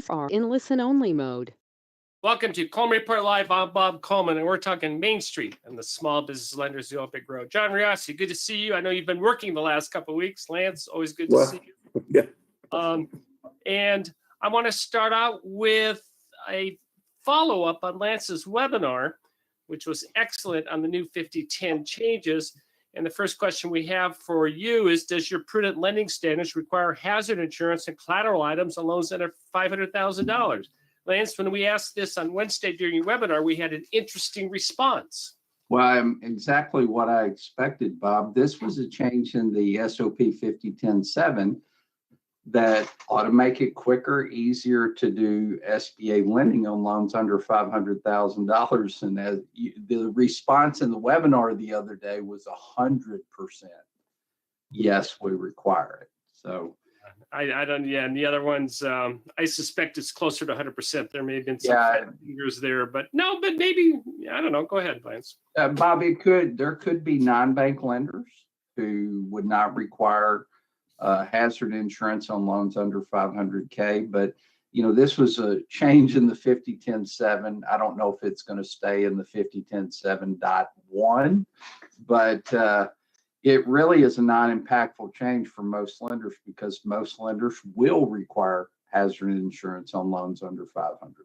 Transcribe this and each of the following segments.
are in listen-only mode. Welcome to Coleman Report Live. I'm Bob Coleman, and we're talking Main Street and the small business lenders who help it grow. John Reosti, good to see you. I know you've been working the last couple of weeks. Lance, always good to see you. Yeah. And I want to start out with a follow-up on Lance's webinar, which was excellent on the new 50-10 changes. And the first question we have for you is, does your prudent lending standards require hazard insurance and collateral items on loans under $500,000? Lance, when we asked this on Wednesday during your webinar, we had an interesting response. Well, exactly what I expected, Bob. This was a change in the SOP 50-10-7 that ought to make it quicker, easier to do SBA lending on loans under $500,000. And as the response in the webinar the other day was 100%. Yes, we require it. So I don't, yeah, and the other ones, I suspect it's closer to 100%. There may have been some fingers there, but no, but maybe, I don't know. Go ahead, Lance. Bob, there could be non-bank lenders who would not require hazard insurance on loans under 500K, but this was a change in the 50-10-7. I don't know if it's going to stay in the 50-10-7.1, but it really is a non-impactful change for most lenders because most lenders will require hazard insurance on loans under 500,000.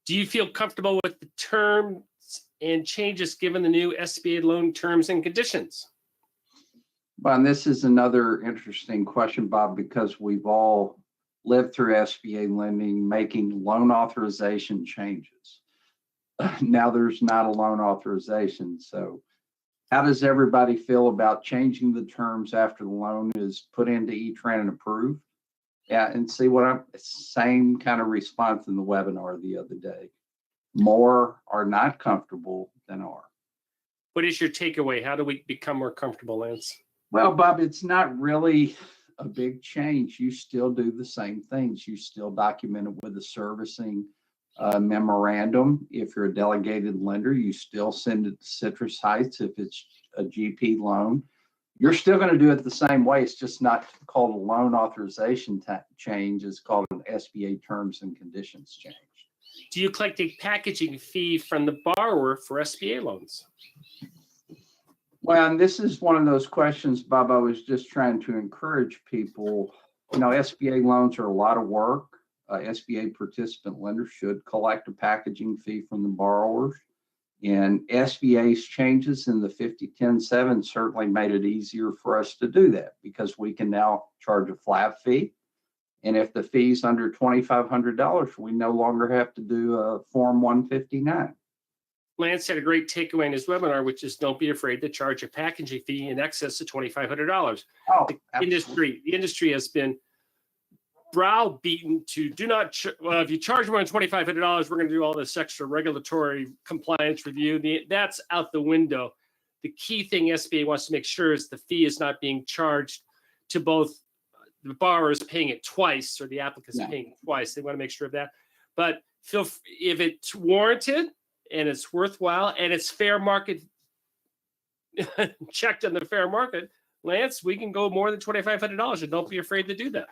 Do you feel comfortable with the terms and changes given the new SBA loan terms and conditions? Well, and this is another interesting question, Bob, because we've all lived through SBA lending, making loan authorization changes. Now there's not a loan authorization. So how does everybody feel about changing the terms after the loan is put into E-Tran and approved? Yeah, and see same kind of response in the webinar the other day. More are not comfortable than are. What is your takeaway? How do we become more comfortable, Lance? Well, Bob, it's not really a big change. You still do the same things. You still document it with a servicing memorandum. If you're a delegated lender, you still send it to Citrus Heights if it's a GP loan. You're still going to do it the same way. It's just not called a loan authorization change. It's called an SBA terms and conditions change. Do you collect a packaging fee from the borrower for SBA loans? Well, and this is one of those questions, Bob, I was just trying to encourage people. SBA loans are a lot of work. SBA participant lenders should collect a packaging fee from the borrowers. And SBA's changes in the 50-10-7 certainly made it easier for us to do that because we can now charge a flat fee. And if the fee's under $2,500, we no longer have to do a Form 159. Lance had a great takeaway in his webinar, which is don't be afraid to charge a packaging fee in excess of $2,500. Oh, the industry has been browbeaten to do not, if you charge more than $2,500, we're going to do all this extra regulatory compliance review. That's out the window. The key thing SBA wants to make sure is the fee is not being charged to both the borrowers paying it twice or the applicants paying it twice. They want to make sure of that. But if it's warranted, and it's worthwhile, and it's fair market checked on the fair market, Lance, we can go more than $2,500, and don't be afraid to do that.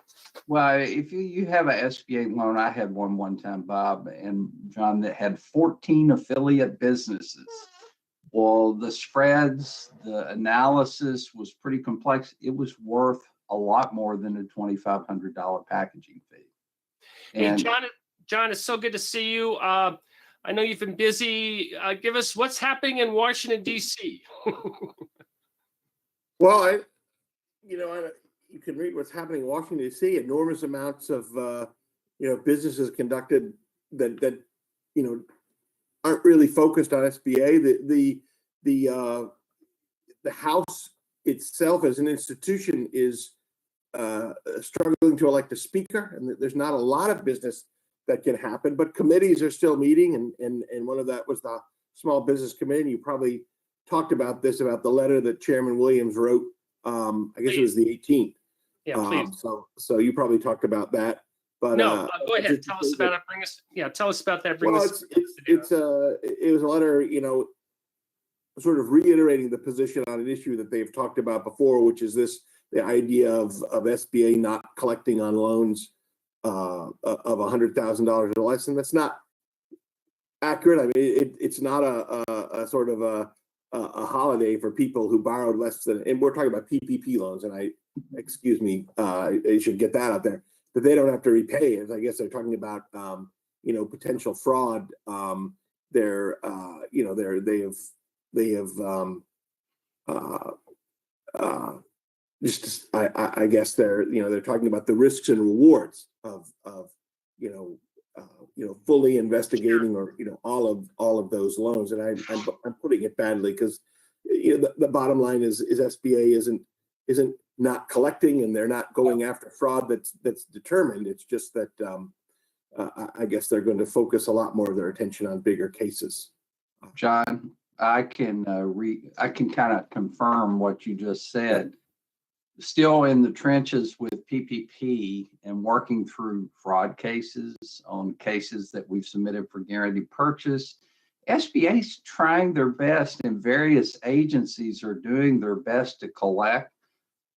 Well, if you have an SBA loan, I had one time, Bob and John, that had 14 affiliate businesses. Well, the spreads, the analysis was pretty complex. It was worth a lot more than a $2,500 packaging fee. And hey, John, it's so good to see you. I know you've been busy. Give us what's happening in Washington, D.C. Well, you can read what's happening in Washington, D.C. Enormous amounts of, businesses conducted that aren't really focused on SBA. The House itself as an institution is struggling to elect a speaker, and there's not a lot of business that can happen, but committees are still meeting, and one of that was the Small Business Committee. You probably talked about this, about the letter that Chairman Williams wrote. I guess it was the 18th. Yeah, please. So you probably talked about that. But no, go ahead. Tell us about it. Tell us about that. It was a letter, sort of reiterating the position on an issue that they've talked about before, which is the idea of SBA not collecting on loans $100,000 or less, and that's not accurate. I mean, it's not a sort of a holiday for people who borrowed less than, and we're talking about PPP loans, and excuse me, I should get that out there, that they don't have to repay it. I guess they're talking about, potential fraud. They have I guess they're talking about the risks and rewards of fully investigating, or all of those loans. And I'm putting it badly, because the bottom line is SBA isn't not collecting, and they're not going after fraud that's determined. It's just that I guess they're going to focus a lot more of their attention on bigger cases. John, I can kind of confirm what you just said. Still in the trenches with PPP and working through fraud cases on cases that we've submitted for guaranteed purchase. SBA's trying their best, and various agencies are doing their best to collect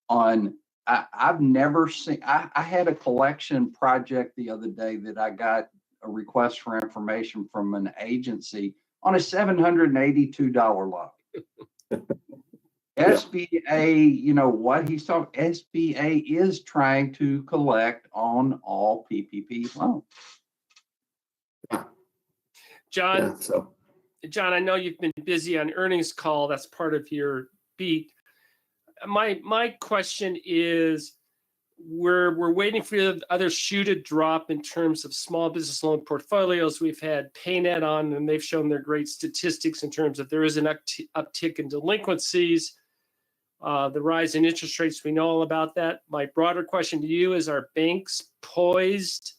on. I've never seen, I had a collection project the other day that I got a request for information from an agency on a $782 loan. SBA, what he's talking, SBA is trying to collect on all PPP loans. John, John, I know you've been busy on earnings call. That's part of your beat. My question is, we're waiting for the other shoe to drop in terms of small business loan portfolios. We've had PayNet on, and they've shown their great statistics in terms of there is an uptick in delinquencies. The rise in interest rates, we know all about that. My broader question to you is, are banks poised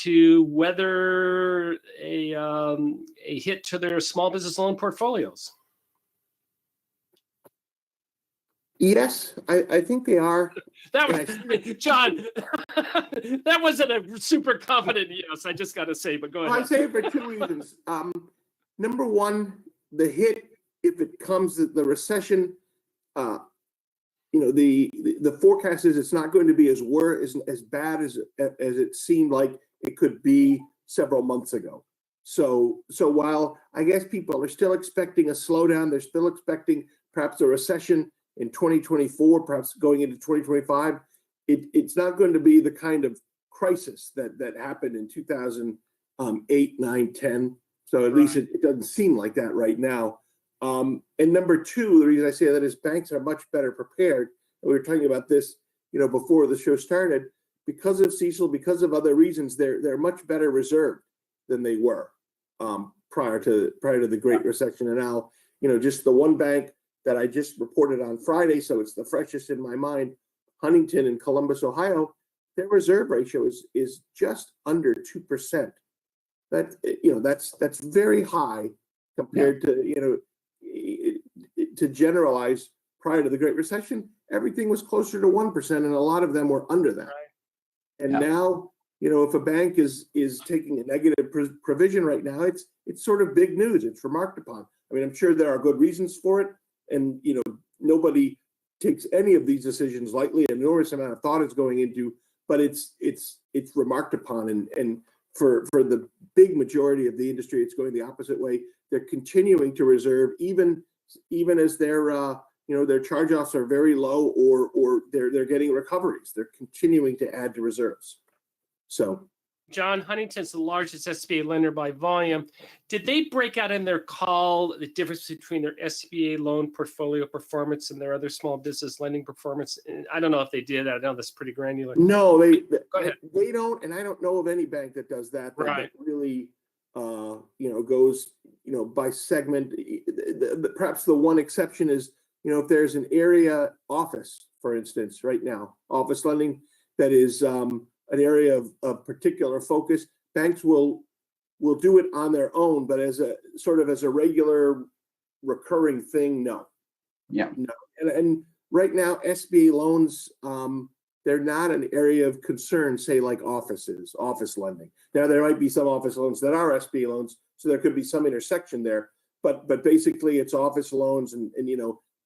to weather a hit to their small business loan portfolios? Yes, I think they are. That was, John, that wasn't a super confident yes, I just got to say, but go ahead. I say it for two reasons. Number one, the hit, if it comes, the recession, the forecast is it's not going to be as bad as it seemed like it could be several months ago. So while I guess people are still expecting a slowdown, they're still expecting perhaps a recession in 2024, perhaps going into 2025, it's not going to be the kind of crisis that happened in 2008, 9, 10. So at least it doesn't seem like that right now. And number two, the reason I say that is banks are much better prepared. And we were talking about this, before the show started, because of CECL, because of other reasons, they're much better reserved than they were prior to the Great Recession. And now, just the one bank that I just reported on Friday, so it's the freshest in my mind, Huntington in Columbus, Ohio, their reserve ratio is just under 2%. That's very high compared to generalize. Prior to the Great Recession, everything was closer to 1%, and a lot of them were under that. Right. And now, if a bank is taking a negative provision right now, it's sort of big news. It's remarked upon. I mean, I'm sure there are good reasons for it. And, nobody takes any of these decisions lightly. An enormous amount of thought is going into, but it's remarked upon. And for the big majority of the industry, it's going the opposite way. They're continuing to reserve, even as their charge-offs are very low, or they're getting recoveries. They're continuing to add to reserves. So, John, Huntington's the largest SBA lender by volume. Did they break out in their call the difference between their SBA loan portfolio performance and their other small business lending performance? I don't know if they did. I know that's pretty granular. No, they don't, and I don't know of any bank that does that. That really, goes, by segment. Perhaps the one exception is, if there's an area office, for instance, right now, office lending that is an area of particular focus, banks will do it on their own, but as a regular recurring thing, no. Yeah. No. And right now, SBA loans, they're not an area of concern, say like office lending. Now, there might be some office loans that are SBA loans, so there could be some intersection there, but basically it's office loans and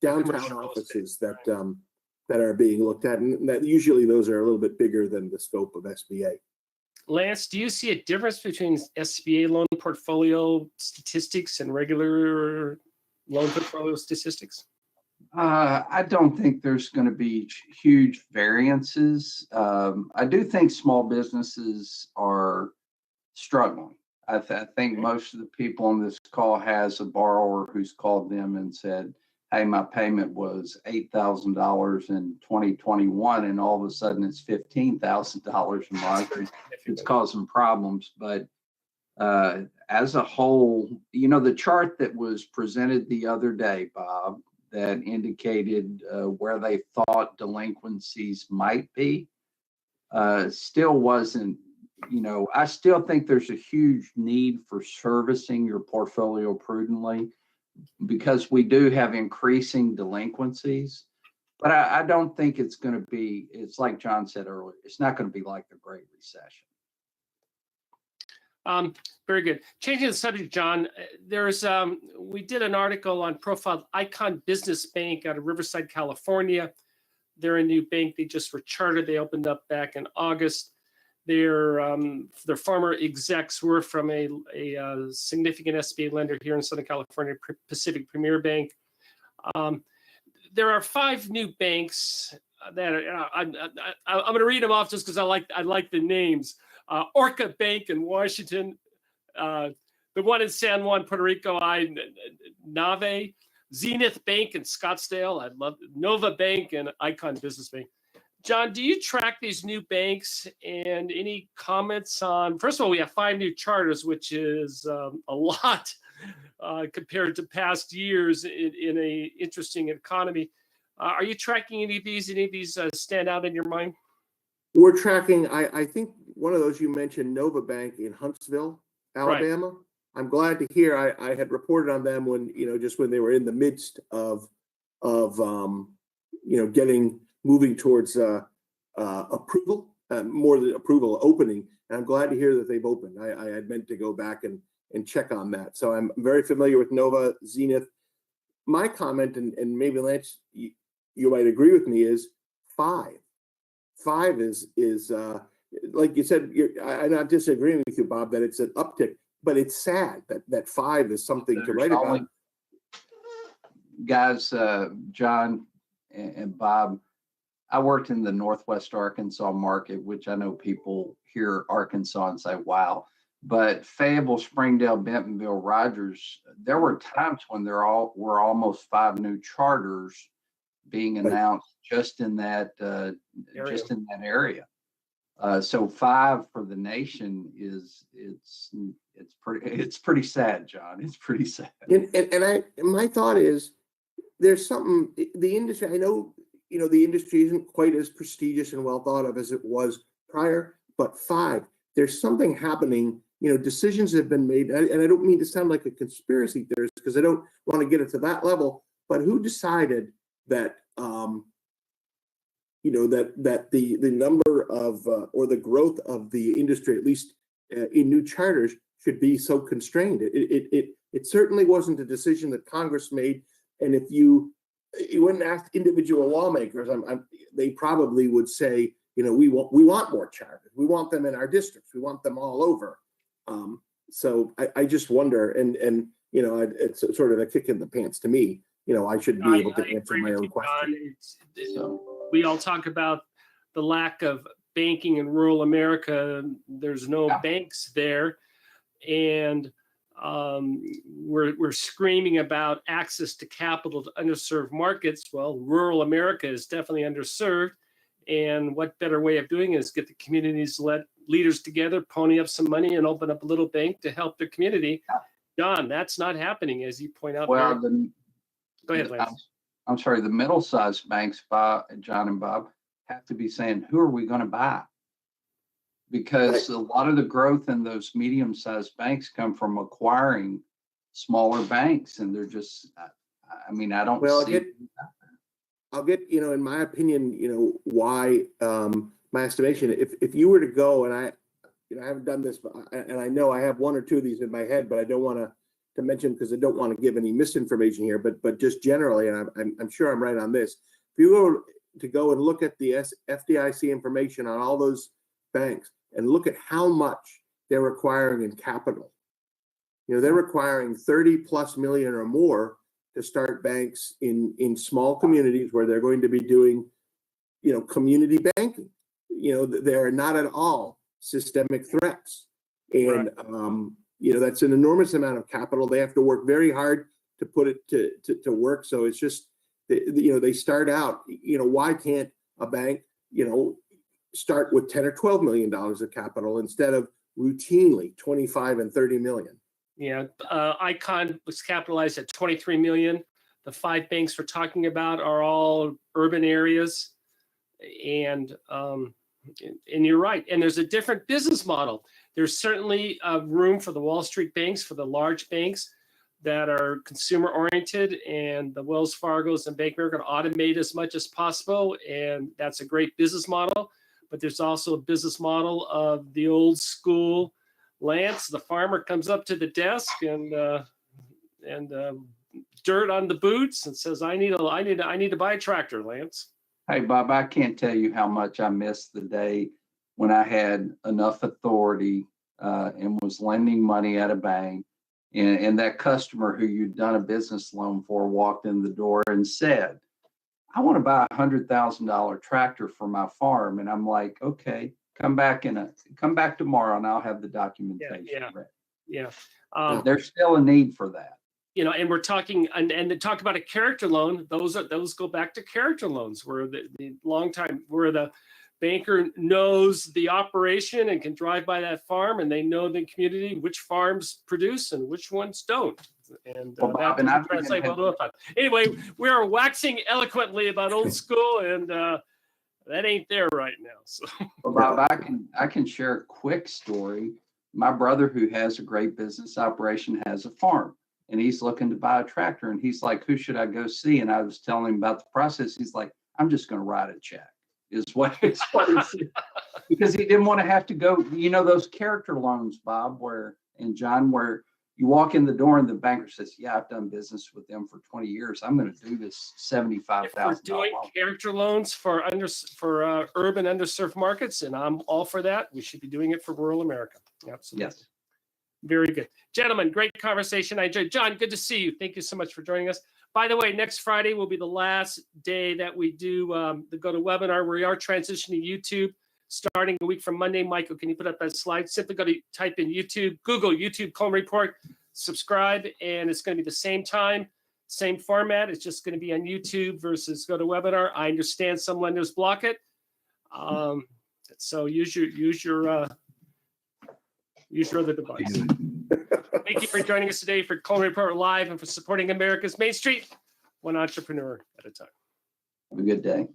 downtown offices that are being looked at, and that usually those are a little bit bigger than the scope of SBA. Lance, do you see a difference between SBA loan portfolio statistics and regular loan portfolio statistics? I don't think there's going to be huge variances. I do think small businesses are struggling. I think most of the people on this call has a borrower who's called them and said, hey, my payment was $8,000 in 2021, and all of a sudden it's $15,000 a month. It's causing problems. But as a whole, the chart that was presented the other day, Bob, that indicated where they thought delinquencies might be, still wasn't, I still think there's a huge need for servicing your portfolio prudently because we do have increasing delinquencies. But I don't think it's going to be, it's like John said earlier, it's not going to be like the Great Recession. Very good. Changing the subject, John, we did an article on Profile Icon Business Bank out of Riverside, California. They're a new bank. They just were chartered. They opened up back in August. Their former execs were from a significant SBA lender here in Southern California, Pacific Premier Bank. There are 5 new banks that I'm going to read them off just because I like the names. Orca Bank in Washington, the one in San Juan, Puerto Rico, Nave, Zenith Bank in Scottsdale, I love Nova Bank and Icon Business Bank. John, do you track these new banks, and any comments on, first of all, we have 5 new charters, which is a lot compared to past years in a interesting economy. Are you tracking any of these? Any of these stand out in your mind? We're tracking, I think one of those you mentioned, Nova Bank in Huntsville, Alabama. Right. I'm glad to hear. I had reported on them when, just when they were in the midst of moving towards approval, more than approval, opening. And I'm glad to hear that they've opened. I had meant to go back and check on that. So I'm very familiar with Nova, Zenith. My comment, and maybe Lance, you might agree with me, is 5. 5 is like you said, I'm not disagreeing with you, Bob, that it's an uptick, but it's sad that 5 is something to write about. Guys, John and Bob, I worked in the Northwest Arkansas market, which I know people hear Arkansas and say, wow. But Fayetteville, Springdale, Bentonville, Rogers, there were times when there were almost 5 new charters being announced just in that area. So 5 for the nation it's pretty sad, John. It's pretty sad. And my thought is there's something, the industry, I know, the industry isn't quite as prestigious and well thought of as it was prior, but 5, there's something happening. Decisions have been made, and I don't mean to sound like a conspiracy theorist because I don't want to get it to that level, but who decided that that the number of or the growth of the industry, at least in new charters, should be so constrained? It certainly wasn't a decision that Congress made, and if you wouldn't ask individual lawmakers, they probably would say, we want more charters, we want them in our districts, we want them all over. So I just wonder, and it's sort of a kick in the pants to me. I should be able to answer my own question. We all talk about the lack of banking in rural America. There's no banks there, and we're screaming about access to capital to underserved markets. Well, rural America is definitely underserved, and what better way of doing it is get the communities, leaders together, pony up some money, and open up a little bank to help their community. John, that's not happening, as you point out. Well, go ahead, Lance. I'm sorry, the middle-sized banks, John and Bob, have to be saying, who are we going to buy? Because a lot of the growth in those medium-sized banks come from acquiring smaller banks, and they're just, I don't see. I'll get, in my opinion, why, my estimation, if you were to go, and I haven't done this, and I know I have 1 or 2 of these in my head, but I don't want to mention because I don't want to give any misinformation here, but just generally, and I'm sure I'm right on this. If you were to go and look at the FDIC information on all those banks and look at how much they're requiring in capital. They're requiring 30+ million or more to start banks in small communities where they're going to be doing, community banking. They're not at all systemic threats. And, that's an enormous amount of capital. They have to work very hard to put it to work. So it's just, they start out, why can't a bank, start with 10 or 12 million dollars of capital instead of routinely 25 and 30 million? Yeah, Icon was capitalized at 23 million. The 5 banks we're talking about are all urban areas, and you're right. And there's a different business model. There's certainly room for the Wall Street banks, for the large banks that are consumer oriented, and the Wells Fargos and Bank of America automate as much as possible, and that's a great business model. But there's also a business model of the old school. Lance, the farmer, comes up to the desk and dirt on the boots and says, "I need to buy a tractor, Lance." Hey, Bob, I can't tell you how much I missed the day when I had enough authority and was lending money at a bank, and that customer who you'd done a business loan for walked in the door and said, "I want to buy $100,000 tractor for my farm." And I'm like, "Okay, come back tomorrow and I'll have the documentation ready." Yeah. There's still a need for that. And we're talking, and to talk about a character loan, those go back to character loans, where the long time, where the banker knows the operation and can drive by that farm, and they know the community, which farms produce and which ones don't. And Well, Bob, that doesn't translate well to a fund. Anyway, we are waxing eloquently about old school, and that ain't there right now. So, Well, Bob, I can share a quick story. My brother, who has a great business operation, has a farm, and he's looking to buy a tractor. And he's like, "Who should I go see?" And I was telling him about the process. He's like, "I'm just going to write a check," is what he said. Because he didn't want to have to go, those character loans, Bob, and John, where you walk in the door and the banker says, "Yeah, I've done business with them for 20 years. I'm going to do this $75,000." if we're doing character loans for urban underserved markets, and I'm all for that, we should be doing it for rural America. Absolutely. Yes. Very good. Gentlemen, great conversation. I enjoyed. John, good to see you. Thank you so much for joining us. By the way, next Friday will be the last day that we do the GoToWebinar. We are transitioning to YouTube starting a week from Monday. Michael, can you put up that slide? Simply go to type in YouTube, Google YouTube Coleman Report, subscribe, and it's going to be the same time, same format. It's just going to be on YouTube versus GoToWebinar. I understand some lenders block it. So use your other device. Thank you for joining us today for Coleman Report Live and for supporting America's Main Street, one entrepreneur at a time. Have a good day.